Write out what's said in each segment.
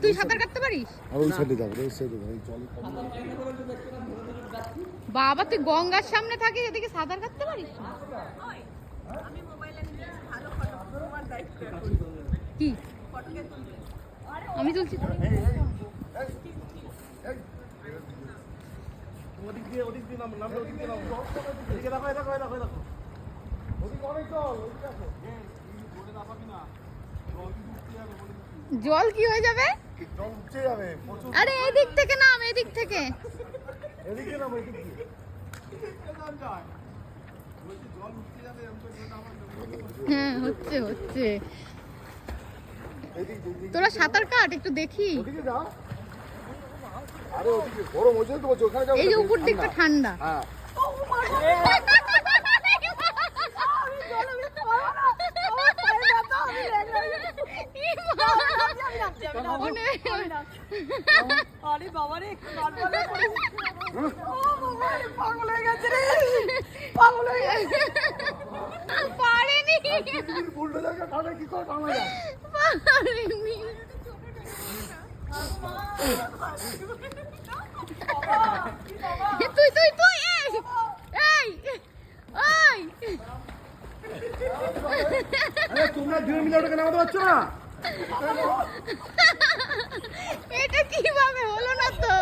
তুই সাঁতার কাটতে পারিস? বাবা তুই গঙ্গার সামনে থাকিস, এদিকে সাঁতার কাটতে পারিস? কি আমি তুলছি? জল কি হয়ে যাবে? আরে এদিক থেকে নাম, এদিক থেকে। হ্যাঁ হচ্ছে হচ্ছে। তোরা সাঁতার কাট, একটু দেখি। এই যে উপর দিকটা ঠান্ডা। আরে বাবা রে, পাগল হয়ে গেছে রে, পাগল হয়ে গেছে। পারেনি উল্টো জায়গা কাটে কি করে কামা যায়? পারেনি। তুই তুই তুই এই এই ওই আরে তোমরা 2 মিনিট ওটাকে নামাতে পারছো না? এটা কিভাবে হলো না তো?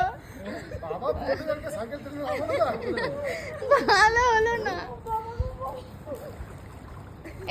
বাবা বলতে গেলে সাইকেল চালিয়ে নামাতে না।